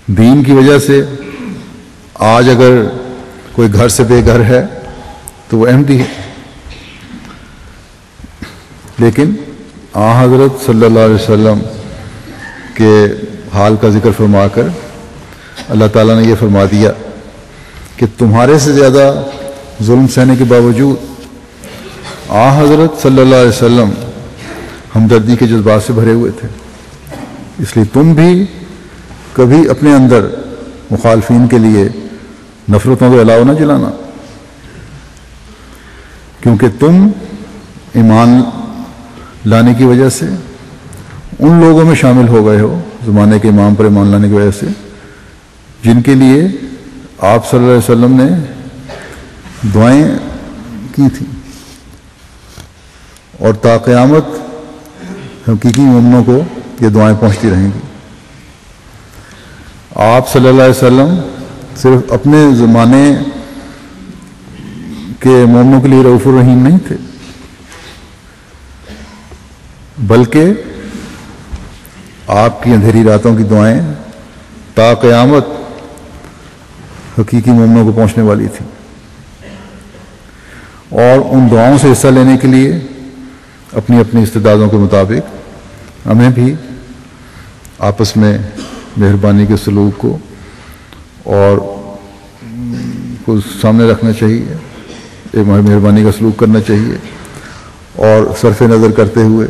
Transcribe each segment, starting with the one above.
دین کی وجہ سے آج اگر کوئی گھر سے بے گھر ہے تو وہ احمدی ہے، لیکن حضرت صلی اللہ علیہ وسلم کے حال کا ذکر فرما کر اللہ تعالیٰ نے یہ فرما دیا کہ تمہارے سے زیادہ ظلم سہنے کے باوجود حضرت صلی اللہ علیہ وسلم ہمدردی کے جذبات سے بھرے ہوئے تھے، اس لیے تم بھی کبھی اپنے اندر مخالفین کے لیے نفرتوں کا الاؤ نہ جلانا، کیونکہ تم ایمان لانے کی وجہ سے ان لوگوں میں شامل ہو گئے ہو زمانے کے امام پر ایمان لانے کی وجہ سے جن کے لیے آپ صلی اللہ علیہ وسلم نے دعائیں کی تھیں، اور تا قیامت حقیقی مومنوں کو یہ دعائیں پہنچتی رہیں گی۔ آپ صلی اللہ علیہ وسلم صرف اپنے زمانے کے مومنوں کے لیے رؤوف الرحیم نہیں تھے، بلکہ آپ کی اندھیری راتوں کی دعائیں تا قیامت حقیقی مومنوں کو پہنچنے والی تھیں، اور ان دعاؤں سے حصہ لینے کے لیے اپنی اپنی استعدادوں کے مطابق ہمیں بھی آپس میں مہربانی کے سلوک کو سامنے رکھنا چاہیے، ایک مہربانی کا سلوک کرنا چاہیے، اور صرف نظر کرتے ہوئے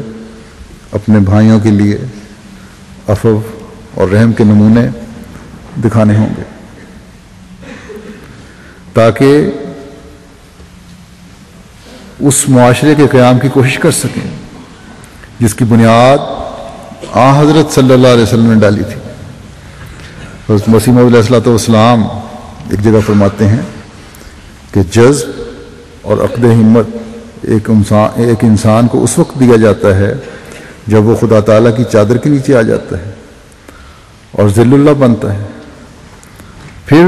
اپنے بھائیوں کے لیے عفو اور رحم کے نمونے دکھانے ہوں گے، تاکہ اس معاشرے کے قیام کی کوشش کر سکیں جس کی بنیاد حضرت صلی اللہ علیہ وسلم نے ڈالی تھی۔ حضرت مسیح موعود علیہ الصلوۃ والسلام ایک جگہ فرماتے ہیں کہ جذب اور عقد ہمت ایک انسان کو اس وقت دیا جاتا ہے جب وہ خدا تعالیٰ کی چادر کے نیچے آ جاتا ہے اور ذل اللہ بنتا ہے، پھر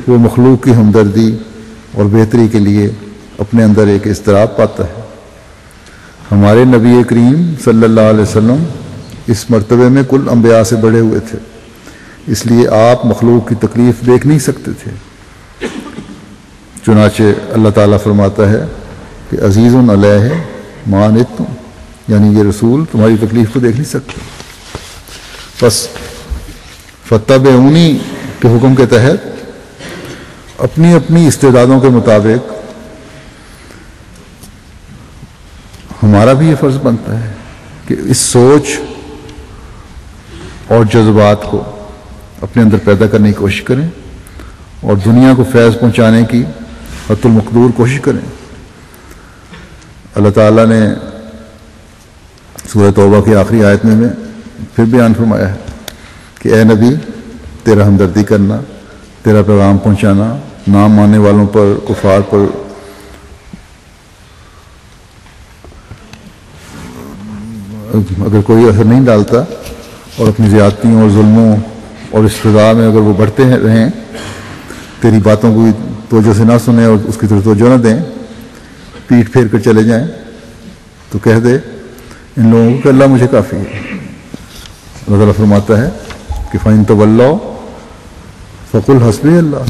وہ مخلوق کی ہمدردی اور بہتری کے لیے اپنے اندر ایک اضطراب پاتا ہے۔ ہمارے نبی کریم صلی اللہ علیہ وسلم اس مرتبے میں کل انبیاء سے بڑھے ہوئے تھے، اس لیے آپ مخلوق کی تکلیف دیکھ نہیں سکتے تھے، چنانچہ اللہ تعالیٰ فرماتا ہے کہ عزیز علیہ ما عنتم، یعنی یہ رسول تمہاری تکلیف کو دیکھ نہیں سکتے۔ بس فاتبعونی کے حکم کے تحت اپنی اپنی استعدادوں کے مطابق ہمارا بھی یہ فرض بنتا ہے کہ اس سوچ اور جذبات کو اپنے اندر پیدا کرنے کی کوشش کریں اور دنیا کو فیض پہنچانے کی حت المقدور کوشش کریں۔ اللہ تعالیٰ نے سورہ توبہ کی آخری آیت میں پھر بیان فرمایا ہے کہ اے نبی، تیرا ہمدردی کرنا، تیرا پیغام پہنچانا، نام ماننے والوں پر، کفار پر اگر کوئی اثر نہیں ڈالتا، اور اپنی زیادتیوں اور ظلموں اور استضاء میں اگر وہ بڑھتے رہیں، تیری باتوں کو توجہ سے نہ سنیں اور اس کی طرف توجہ نہ دیں، پیٹھ پھیر کر چلے جائیں، تو کہہ دے ان لوگوں کو کہ اللہ مجھے کافی ہے۔ اللہ تعالیٰ فرماتا ہے کہ فَإِن تَوَلَّوْا فَقُلْ حَسْبِيَ اللَّهُ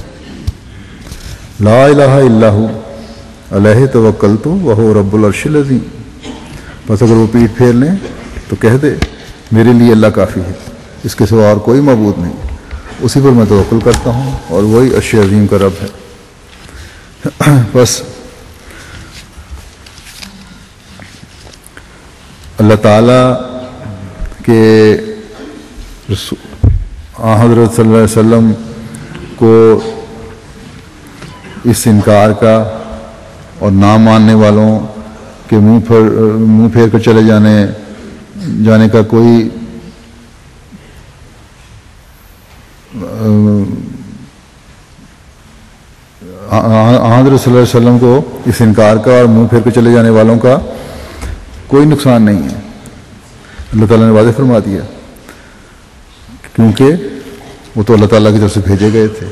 لَا إِلَٰهَ إِلَّا هُوَ عَلَيْهِ تَوَكَّلْتُ وَهُوَ رَبُّ الْعَرْشِ الْعَظِيمِ۔ بس اگر وہ پیٹھ پھیر لیں تو کہہ دے میرے لیے اللہ کافی ہے، اس کے سوا اور کوئی معبود نہیں، اسی پر میں توکل کرتا ہوں اور وہی عرش عظیم کا رب ہے۔ بس اللہ تعالیٰ کے حضرت صلی اللہ علیہ وسلم کو اس انکار کا اور نہ ماننے والوں کے منہ پھیر کر چلے جانے کا کوئی حضرت صلی اللہ علیہ وسلم کو اس انکار کا اور منہ پھیر کر چلے جانے والوں کا کوئی نقصان نہیں ہے۔ اللہ تعالیٰ نے واضح فرما دیا، کیونکہ وہ تو اللہ تعالیٰ کی طرف سے بھیجے گئے تھے،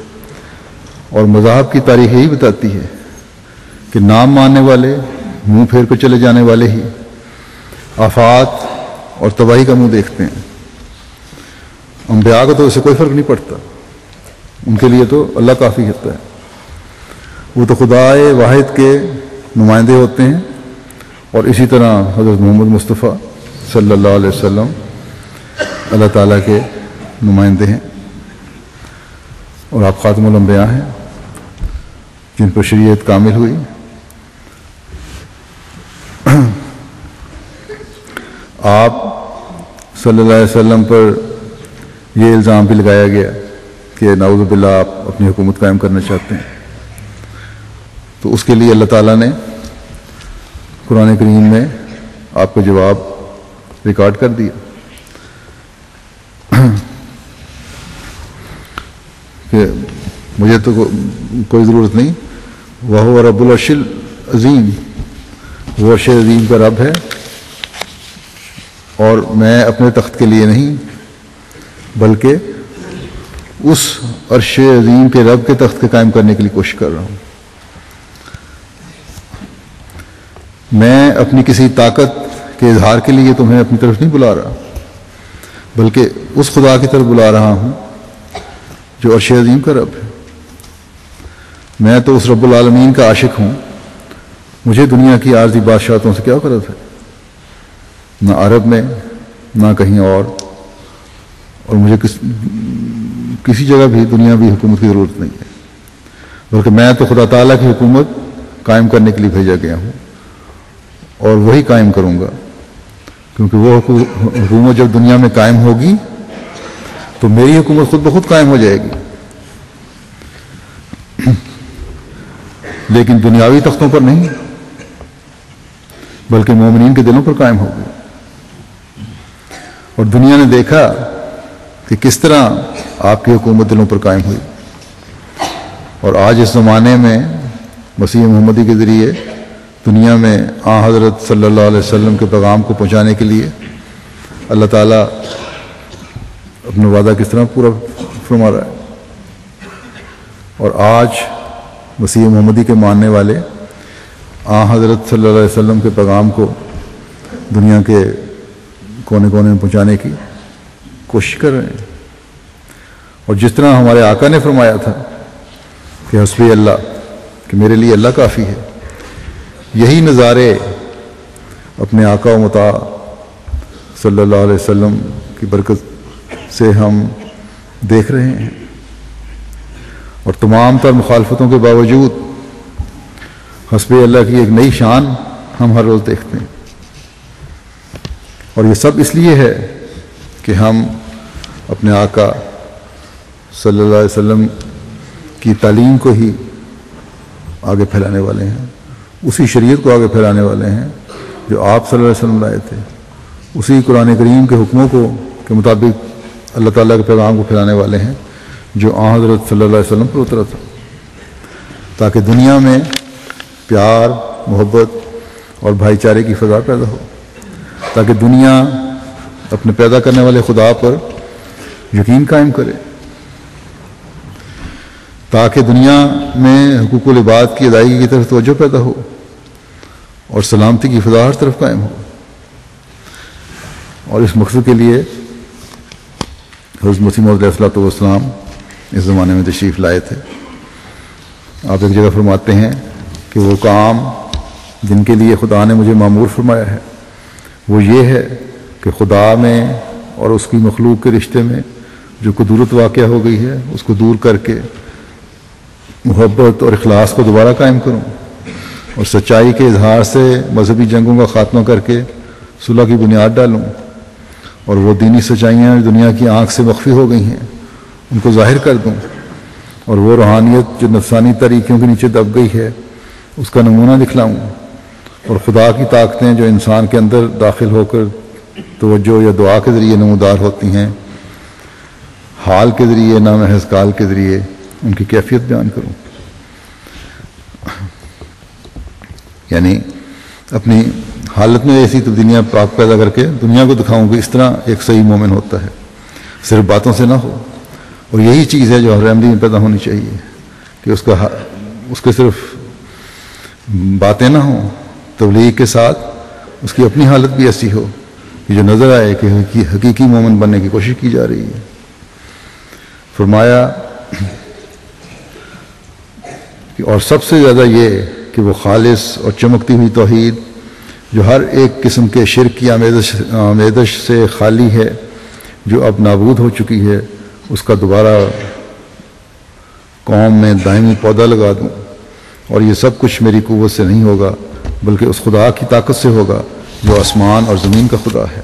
اور مذاہب کی تاریخ یہی بتاتی ہے کہ نام ماننے والے، منہ پھیر کر چلے جانے والے ہی آفات اور تباہی کا منہ دیکھتے ہیں۔ انبیاء کو تو اسے کوئی فرق نہیں پڑتا، ان کے لیے تو اللہ کافی ہوتا ہے. وہ تو خدائے واحد کے نمائندے ہوتے ہیں، اور اسی طرح حضرت محمد مصطفیٰ صلی اللہ علیہ وسلم اللہ تعالیٰ کے نمائندے ہیں، اور آپ خاتم الانبیاء ہیں جن پر شریعت کامل ہوئی. آپ صلی اللہ علیہ وسلم پر یہ الزام بھی لگایا گیا کہ نعوذ باللہ آپ اپنی حکومت قائم کرنا چاہتے ہیں، تو اس کے لیے اللہ تعالیٰ نے قرآن کریم میں آپ کا جواب ریکارڈ کر دیا کہ مجھے تو کوئی ضرورت نہیں، وہ رب العرش العظیم، وہ عرش عظیم کا رب ہے، اور میں اپنے تخت کے لیے نہیں بلکہ اس عرش عظیم کے رب کے تخت کے قائم کرنے کے لیے کوشش کر رہا ہوں. میں اپنی کسی طاقت کے اظہار کے لیے تمہیں اپنی طرف نہیں بلا رہا، بلکہ اس خدا کی طرف بلا رہا ہوں جو عرش عظیم کا رب ہے. میں تو اس رب العالمین کا عاشق ہوں، مجھے دنیا کی عارضی بادشاہتوں سے کیا غرض ہے، نہ عرب میں نہ کہیں اور مجھے کسی جگہ بھی دنیاوی حکومت کی ضرورت نہیں ہے، بلکہ میں تو خدا تعالیٰ کی حکومت قائم کرنے کے لیے بھیجا گیا ہوں، اور وہی قائم کروں گا، کیونکہ وہ حکومت جب دنیا میں قائم ہوگی تو میری حکومت خود بخود قائم ہو جائے گی، لیکن دنیاوی تختوں پر نہیں بلکہ مومنین کے دلوں پر قائم ہوگی. اور دنیا نے دیکھا کہ کس طرح آپ کی حکومت دلوں پر قائم ہوئی، اور آج اس زمانے میں مسیح محمدی کے ذریعے دنیا میں حضرت صلی اللہ علیہ وسلم کے پیغام کو پہنچانے کے لیے اللہ تعالیٰ اپنا وعدہ کس طرح پورا فرما رہا ہے. اور آج مسیح محمدی کے ماننے والے حضرت صلی اللہ علیہ وسلم کے پیغام کو دنیا کے کونے کونے میں پہنچانے کی کوشش کر رہے ہیں. اور جس طرح ہمارے آقا نے فرمایا تھا کہ حسبی اللہ، کہ میرے لیے اللہ کافی ہے، یہی نظارے اپنے آقا و مطاع صلی اللہ علیہ وسلم کی برکت سے ہم دیکھ رہے ہیں. اور تمام تر مخالفتوں کے باوجود حسبِ اللہ کی ایک نئی شان ہم ہر روز دیکھتے ہیں. اور یہ سب اس لیے ہے کہ ہم اپنے آقا صلی اللہ علیہ وسلم کی تعلیم کو ہی آگے پھیلانے والے ہیں، اسی شریعت کو آگے پھیلانے والے ہیں جو آپ صلی اللہ علیہ وسلم لائے تھے، اسی قرآن کریم کے حکموں کو کے مطابق اللہ تعالیٰ کے پیغام کو پھیلانے والے ہیں جو حضرت صلی اللہ علیہ وسلم پر اترا تھا، تاکہ دنیا میں پیار، محبت اور بھائی چارے کی فضا پیدا ہو، تاکہ دنیا اپنے پیدا کرنے والے خدا پر یقین قائم کرے، تاکہ دنیا میں حقوق العباد کی ادائیگی کی طرف توجہ پیدا ہو اور سلامتی کی فضا ہر طرف قائم ہو. اور اس مقصد کے لیے حضرت مسیح موعود علیہ الصلوۃ والسلام اس زمانے میں تشریف لائے تھے. آپ ایک جگہ فرماتے ہیں کہ وہ کام جن کے لیے خدا نے مجھے مامور فرمایا ہے وہ یہ ہے کہ خدا میں اور اس کی مخلوق کے رشتے میں جو کدورت واقع ہو گئی ہے اس کو دور کر کے محبت اور اخلاص کو دوبارہ قائم کروں، اور سچائی کے اظہار سے مذہبی جنگوں کا خاتمہ کر کے صلح کی بنیاد ڈالوں، اور وہ دینی سچائیاں جو دنیا کی آنکھ سے مخفی ہو گئی ہیں ان کو ظاہر کر دوں، اور وہ روحانیت جو نفسانی طریقوں کے نیچے دب گئی ہے اس کا نمونہ دکھلاؤں، اور خدا کی طاقتیں جو انسان کے اندر داخل ہو کر توجہ یا دعا کے ذریعے نمودار ہوتی ہیں، حال کے ذریعے نہ محض قال کے ذریعے ان کی کیفیت بیان کروں. یعنی اپنی حالت میں ایسی تبدیلیاں پاک پیدا کر کے دنیا کو دکھاؤں کہ اس طرح ایک صحیح مومن ہوتا ہے، صرف باتوں سے نہ ہو. اور یہی چیز ہے جو ہر احمدی میں پیدا ہونی چاہیے کہ اس کے صرف باتیں نہ ہوں، تبلیغ کے ساتھ اس کی اپنی حالت بھی ایسی ہو کہ جو نظر آئے کہ حقیقی مومن بننے کی کوشش کی جا رہی ہے. فرمایا اور سب سے زیادہ یہ کہ وہ خالص اور چمکتی ہوئی توحید جو ہر ایک قسم کے شرک کی آمیزش سے خالی ہے، جو اب نابود ہو چکی ہے، اس کا دوبارہ قوم میں دائمی پودا لگا دوں، اور یہ سب کچھ میری قوت سے نہیں ہوگا بلکہ اس خدا کی طاقت سے ہوگا جو آسمان اور زمین کا خدا ہے۔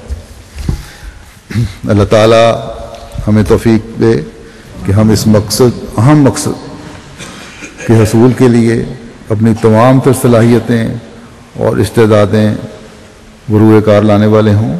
اللہ تعالیٰ ہمیں توفیق دے کہ ہم اس اہم مقصد کے حصول کے لیے اپنی تمام تر صلاحیتیں اور استعدادیں بروئے کار لانے والے ہوں،